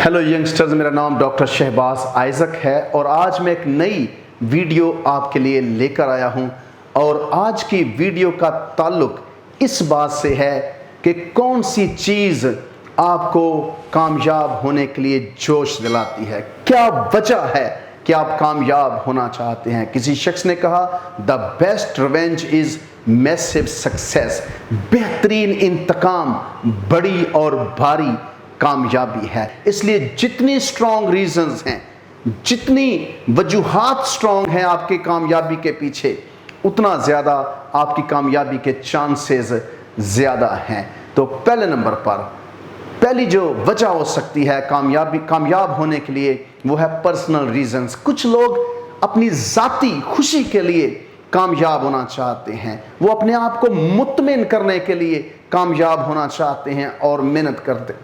Hello youngsters, मेरा नाम doctor Shahbaz Isaac है और आज मैं एक नई वीडियो आपके लिए लेकर आया हूं। और आज की वीडियो का ताल्लुक इस बात से है कि कौन सी चीज़ आपको कामयाब होने के लिए जोश दिलाती है, क्या वजह है कि आप कामयाब होना चाहते हैं। किसी शख्स ने कहा, the best revenge is massive success, बेहतरीन इंतकाम बड़ी और भारी कामयाबी है। इसलिए जितनी स्ट्रॉन्ग रीजंस हैं, जितनी वजूहात स्ट्रॉन्ग हैं आपके कामयाबी के पीछे, उतना ज़्यादा आपकी कामयाबी के चांसेस ज़्यादा हैं। तो पहले नंबर पर पहली जो वजह हो सकती है कामयाब होने के लिए, वो है पर्सनल रीजंस। कुछ लोग अपनी ज़ाती खुशी के लिए कामयाब होना चाहते हैं, वो अपने आप को मुतमिन करने के लिए कामयाब होना चाहते हैं और मेहनत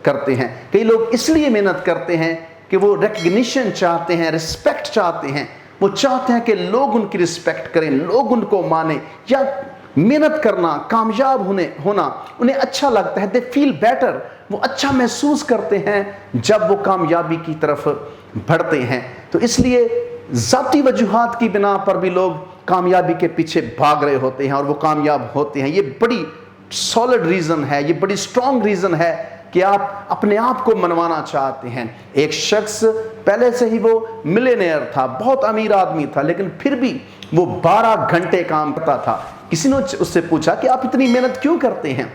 करते हैं। कई लोग इसलिए मेहनत करते हैं कि वो रिकग्निशन चाहते हैं, रिस्पेक्ट चाहते हैं। वो चाहते हैं कि लोग उनकी रिस्पेक्ट करें, लोग उनको माने, या मेहनत करना, कामयाब होना उन्हें अच्छा लगता है। दे फील बेटर, वो अच्छा महसूस करते हैं जब वो कामयाबी की तरफ बढ़ते हैं। तो इसलिए ज़ाती वजूहात की बिना पर भी लोग कामयाबी के पीछे भाग रहे होते हैं और वो कामयाब होते हैं। ये बड़ी सॉलिड रीज़न है, ये बड़ी स्ट्रॉन्ग रीज़न है कि आप अपने आप को मनवाना चाहते हैं। एक शख्स पहले से ही वो मिलियनेयर था, बहुत अमीर आदमी था, लेकिन फिर भी वो 12 घंटे काम करता था। किसी ने उससे पूछा कि आप इतनी मेहनत क्यों करते हैं,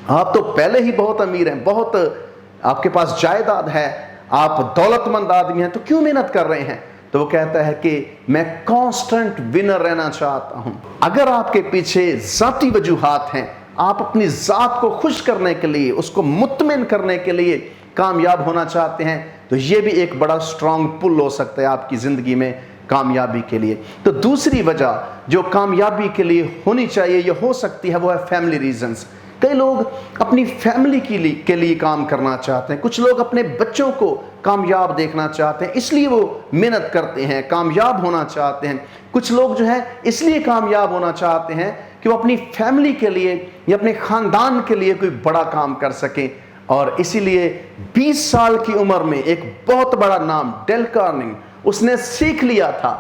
आप तो पहले ही बहुत अमीर हैं, बहुत आपके पास जायदाद है, आप दौलतमंद आदमी हैं, तो क्यों मेहनत कर रहे हैं। तो वो कहता है कि मैं कांस्टेंट विनर रहना चाहता हूं। अगर आपके पीछे ज़ाती वजूहात हैं, आप अपनी ज़ात को खुश करने के लिए, उसको मुतमिन करने के लिए कामयाब होना चाहते हैं, तो ये भी एक बड़ा स्ट्रॉन्ग पुल हो सकता है आपकी ज़िंदगी में कामयाबी के लिए। तो दूसरी वजह जो कामयाबी के लिए होनी चाहिए, ये हो सकती है, वो है फैमिली रीजंस। कई लोग अपनी फैमिली के लिए काम करना चाहते हैं। कुछ लोग अपने बच्चों को कामयाब देखना चाहते हैं, इसलिए वो मेहनत करते हैं, कामयाब होना चाहते हैं। कुछ लोग जो है इसलिए कामयाब होना चाहते हैं कि वो अपनी फैमिली के लिए या अपने ख़ानदान के लिए कोई बड़ा काम कर सकें। और इसीलिए 20 साल की उम्र में एक बहुत बड़ा नाम डेल कार्नेगी, उसने सीख लिया था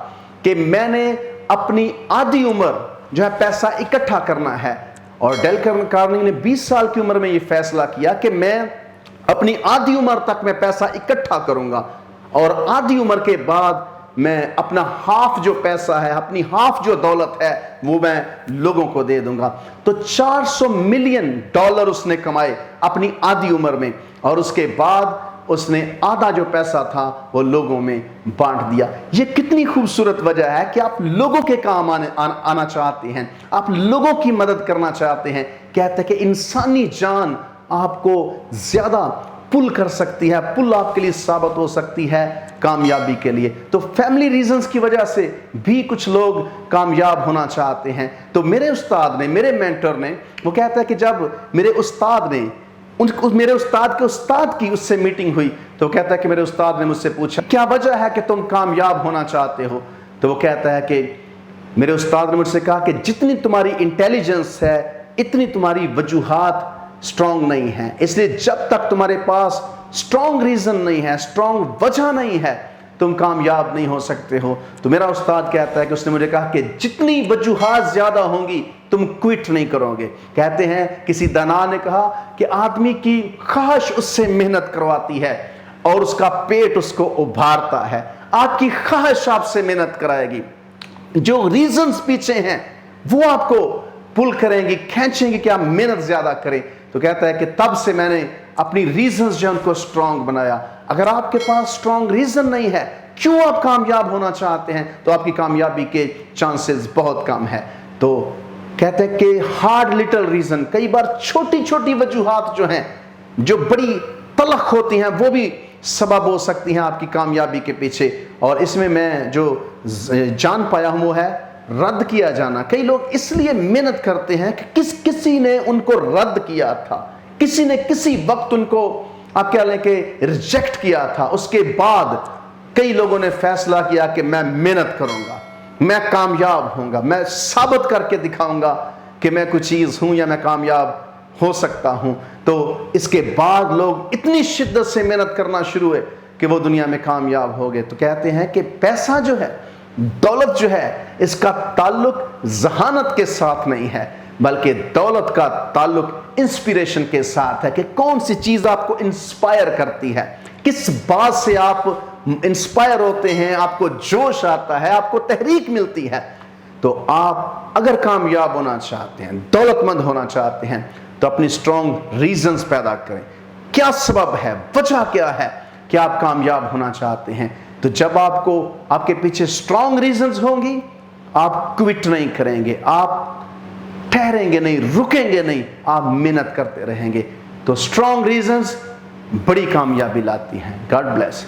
कि मैंने अपनी आधी उम्र जो है पैसा इकट्ठा करना है। और डेल कार्नेगी ने 20 साल की उम्र में ये फैसला किया कि मैं अपनी आधी उम्र तक मैं पैसा इकट्ठा करूंगा और आधी उम्र के बाद मैं अपना हाफ जो पैसा है, अपनी हाफ जो दौलत है, वो मैं लोगों को दे दूंगा। तो $400 मिलियन उसने कमाए अपनी आधी उम्र में, और उसके बाद उसने आधा जो पैसा था वो लोगों में बांट दिया। ये कितनी खूबसूरत वजह है कि आप लोगों के काम आना चाहते हैं, आप लोगों की मदद करना चाहते हैं। कहते हैं कि इंसानी जान आपको ज़्यादा पुल कर सकती है, पुल आपके लिए साबित हो सकती है कामयाबी के लिए। तो फैमिली रीजंस की वजह से भी कुछ लोग कामयाब होना चाहते हैं। तो मेरे उस्ताद ने, मेरे मेंटर ने, वो कहता है कि जब मेरे उस्ताद के उस्ताद की उससे मीटिंग हुई, तो कहता है कि मेरे उस्ताद ने मुझसे पूछा, क्या वजह है कि तुम कामयाब होना चाहते हो। तो वो कहता है कि मेरे उस्ताद ने मुझसे कहा कि जितनी तुम्हारी इंटेलिजेंस है, इतनी तुम्हारी वजूहात स्ट्रॉन्ग नहीं है। इसलिए जब तक तुम्हारे पास स्ट्रॉन्ग रीजन नहीं है, स्ट्रॉन्ग वजह नहीं है, तुम कामयाब नहीं हो सकते हो। तो मेरा उस्ताद कहता है कि उसने मुझे कहा कि जितनी वजूहात ज्यादा होंगी, तुम क्विट नहीं करोगे। कहते हैं किसी दाना ने कहा कि आदमी की ख्वाहिश उससे मेहनत करवाती है और उसका पेट उसको उभारता है। आपकी ख्वाहिश आपसे मेहनत कराएगी, जो रीजंस पीछे हैं वो आपको पुल करेंगी, खींचेंगी कि आप मेहनत ज्यादा करें। तो कहता है कि तब से मैंने अपनी रीजंस जो उनको स्ट्रॉन्ग बनाया। अगर आपके पास स्ट्रॉन्ग रीजन नहीं है क्यों आप कामयाब होना चाहते हैं, तो आपकी कामयाबी के चांसेस बहुत कम है। तो कहते हैं कि हार्ड लिटिल रीजन, कई बार छोटी छोटी वजूहात जो हैं, जो बड़ी तलख होती हैं, वो भी सबब हो सकती हैं आपकी कामयाबी के पीछे। और इसमें मैं जो जान पाया हूं वो है रद्द किया जाना। कई लोग इसलिए मेहनत करते हैं कि किसी ने उनको रद्द किया था, किसी ने किसी वक्त उनको आप कह लें कि रिजेक्ट किया था। उसके बाद कई लोगों ने फैसला किया कि मैं मेहनत करूंगा, मैं कामयाब होऊंगा, मैं साबित करके दिखाऊंगा कि मैं कोई चीज़ हूं या मैं कामयाब हो सकता हूं। तो इसके बाद लोग इतनी शिद्दत से मेहनत करना शुरू हुए کہ وہ دنیا میں کامیاب ہو گئے؟ تو کہتے ہیں کہ پیسہ جو ہے، دولت جو ہے، اس کا تعلق ذہانت کے ساتھ نہیں ہے، بلکہ دولت کا تعلق انسپیریشن کے ساتھ ہے، کہ کون سی چیز آپ کو انسپائر کرتی ہے، کس بات سے آپ انسپائر ہوتے ہیں، آپ کو جوش آتا ہے، آپ کو تحریک ملتی ہے۔ تو آپ اگر کامیاب ہونا چاہتے ہیں، دولت مند ہونا چاہتے ہیں، تو اپنی اسٹرانگ ریزنز پیدا کریں۔ کیا سبب ہے، وجہ کیا ہے کہ آپ کامیاب ہونا چاہتے ہیں؟ تو جب آپ کے پیچھے اسٹرانگ ریزنز ہوں گی، آپ کوئٹ نہیں کریں گے، آپ ٹھہریں گے نہیں، رکیں گے نہیں، آپ محنت کرتے رہیں گے۔ تو اسٹرانگ ریزنز بڑی کامیابی لاتی ہیں۔ God bless.